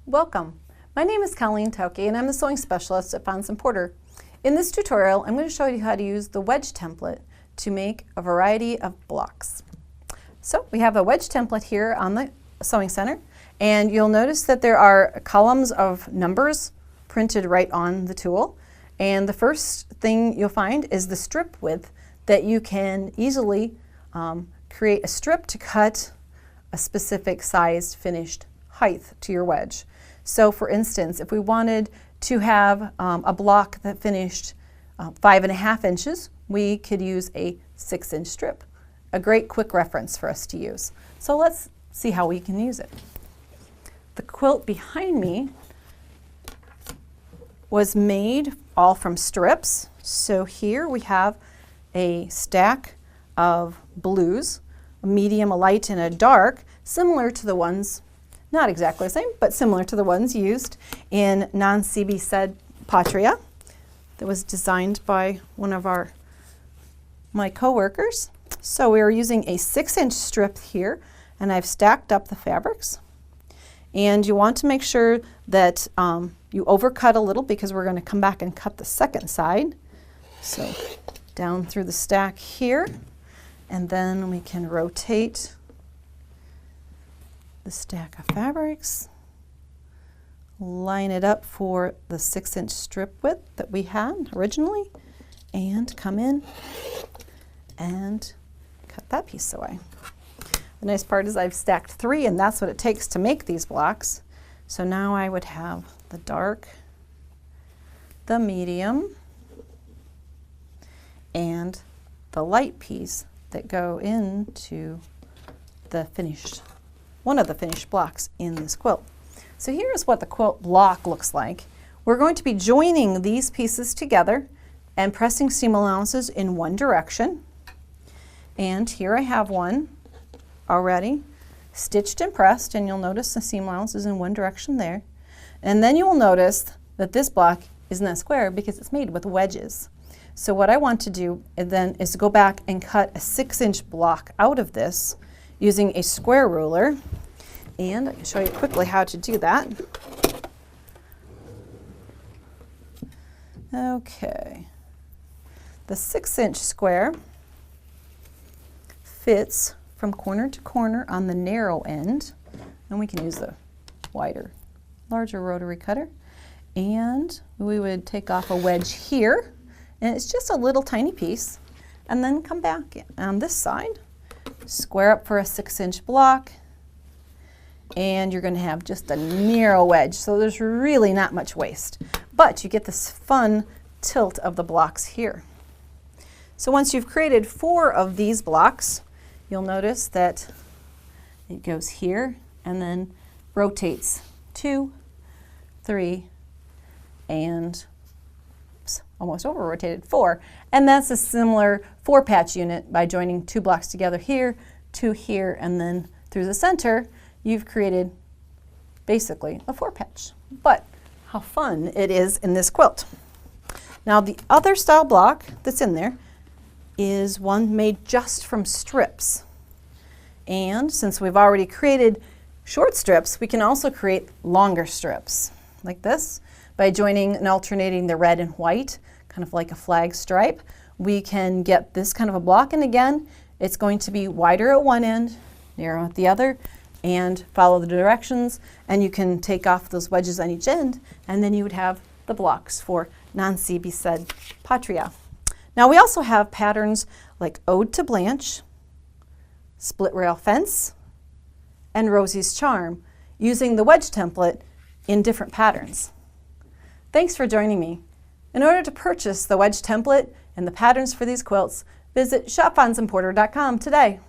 Welcome. My name is Colleen Tauke and I'm the sewing specialist at Fons Porter. In this tutorial, I'm going to show you how to use the wedge template to make a variety of blocks. So we have a wedge template here on the sewing center, and you'll notice that there are columns of numbers printed right on the tool. And the first thing you'll find is the strip width that you can easily create a strip to cut a specific sized finished height to your wedge. So for instance, if we wanted to have a block that finished 5.5 inches, we could use a 6-inch strip. A great quick reference for us to use. So let's see how we can use it. The quilt behind me was made all from strips. So here we have a stack of blues, a medium, a light, and a dark, similar to the ones, not exactly the same, but similar to the ones used in non-CB said Patria that was designed by one of my co-workers. So we are using a 6-inch strip here, and I've stacked up the fabrics. And you want to make sure that you overcut a little, because we're going to come back and cut the second side. So down through the stack here, and then we can rotate the stack of fabrics, line it up for the 6-inch strip width that we had originally, and come in and cut that piece away. The nice part is I've stacked 3, and that's what it takes to make these blocks. So now I would have the dark, the medium, and the light piece that go into the one of the finished blocks in this quilt. So here's what the quilt block looks like. We're going to be joining these pieces together and pressing seam allowances in one direction. And here I have one already stitched and pressed, and you'll notice the seam allowance is in one direction there. And then you will notice that this block isn't a square because it's made with wedges. So what I want to do then is to go back and cut a 6-inch block out of this using a square ruler, and I can show you quickly how to do that. Okay, the 6-inch square fits from corner to corner on the narrow end, and we can use the larger rotary cutter, and we would take off a wedge here, and it's just a little tiny piece, and then come back on this side, square up for a 6-inch block, and you're going to have just a narrow wedge, so there's really not much waste, but you get this fun tilt of the blocks here. So once you've created 4 of these blocks, you'll notice that it goes here and then rotates 2, 3, and almost over rotated 4. And that's a similar 4-patch unit by joining 2 blocks together here, 2 here, and then through the center, you've created basically a 4-patch. But how fun it is in this quilt. Now the other style block that's in there is one made just from strips. And since we've already created short strips, we can also create longer strips like this. By joining and alternating the red and white, kind of like a flag stripe, we can get this kind of a block. And again, it's going to be wider at one end, narrow at the other, and follow the directions. And you can take off those wedges on each end, and then you would have the blocks for non-CB said Patria. Now we also have patterns like Ode to Blanche, Split Rail Fence, and Rosie's Charm, using the wedge template in different patterns. Thanks for joining me. In order to purchase the wedge template and the patterns for these quilts, visit shopfonsporter.com today.